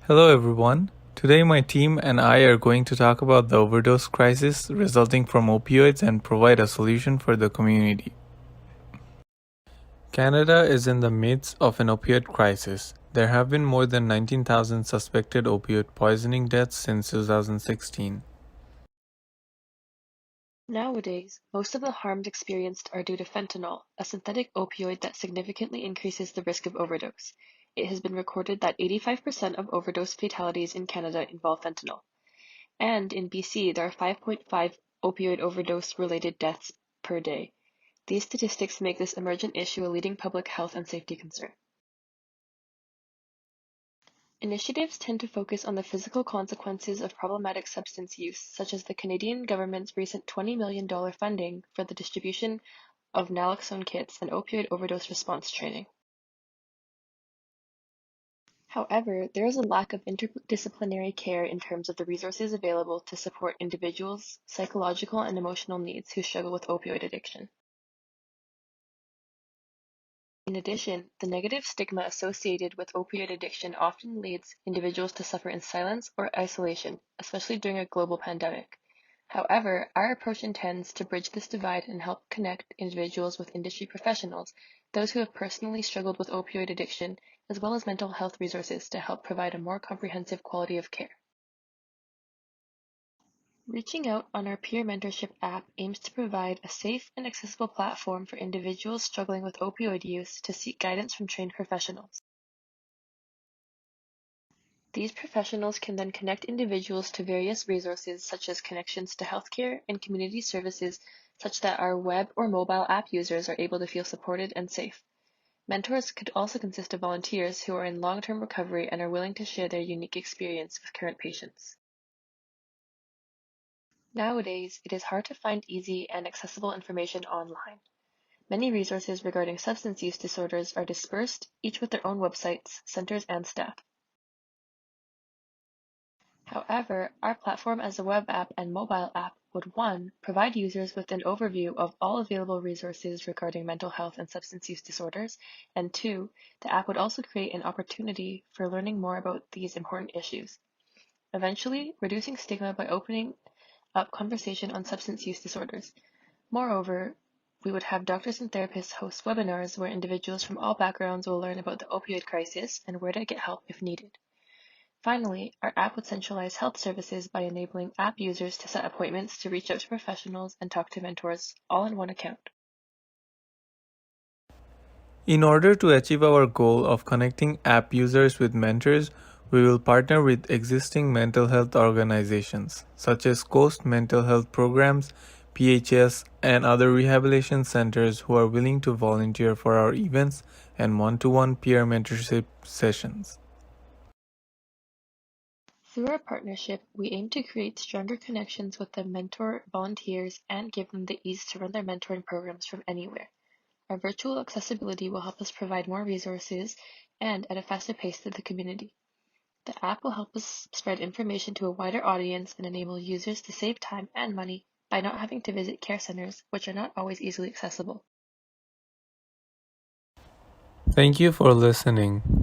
Hello everyone. Today my team and I are going to talk about the overdose crisis resulting from opioids and provide a solution for the community. Canada is in the midst of an opioid crisis. There have been more than 19,000 suspected opioid poisoning deaths since 2016. Nowadays, most of the harms experienced are due to fentanyl, a synthetic opioid that significantly increases the risk of overdose. It has been recorded that 85% of overdose fatalities in Canada involve fentanyl. And in BC, there are 5.5 opioid overdose-related deaths per day. These statistics make this emergent issue a leading public health and safety concern. Initiatives tend to focus on the physical consequences of problematic substance use, such as the Canadian government's recent $20 million funding for the distribution of naloxone kits and opioid overdose response training. However, there is a lack of interdisciplinary care in terms of the resources available to support individuals' psychological and emotional needs who struggle with opioid addiction. In addition, the negative stigma associated with opioid addiction often leads individuals to suffer in silence or isolation, especially during a global pandemic. However, our approach intends to bridge this divide and help connect individuals with industry professionals, those who have personally struggled with opioid addiction, as well as mental health resources to help provide a more comprehensive quality of care. Reaching Out on our peer mentorship app aims to provide a safe and accessible platform for individuals struggling with opioid use to seek guidance from trained professionals. These professionals can then connect individuals to various resources such as connections to healthcare and community services such that our web or mobile app users are able to feel supported and safe. Mentors could also consist of volunteers who are in long-term recovery and are willing to share their unique experience with current patients. Nowadays, it is hard to find easy and accessible information online. Many resources regarding substance use disorders are dispersed, each with their own websites, centers, and staff. However, our platform as a web app and mobile app would 1. Provide users with an overview of all available resources regarding mental health and substance use disorders, and 2. The app would also create an opportunity for learning more about these important issues. Eventually, reducing stigma by opening up conversation on substance use disorders. Moreover, we would have doctors and therapists host webinars where individuals from all backgrounds will learn about the opioid crisis and where to get help if needed. Finally, our app would centralize health services by enabling app users to set appointments to reach out to professionals and talk to mentors, all in one account. In order to achieve our goal of connecting app users with mentors, we will partner with existing mental health organizations, such as Coast Mental Health Programs, PHS, and other rehabilitation centers who are willing to volunteer for our events and one-to-one peer mentorship sessions. Through our partnership, we aim to create stronger connections with the mentor volunteers and give them the ease to run their mentoring programs from anywhere. Our virtual accessibility will help us provide more resources and at a faster pace to the community. The app will help us spread information to a wider audience and enable users to save time and money by not having to visit care centers, which are not always easily accessible. Thank you for listening.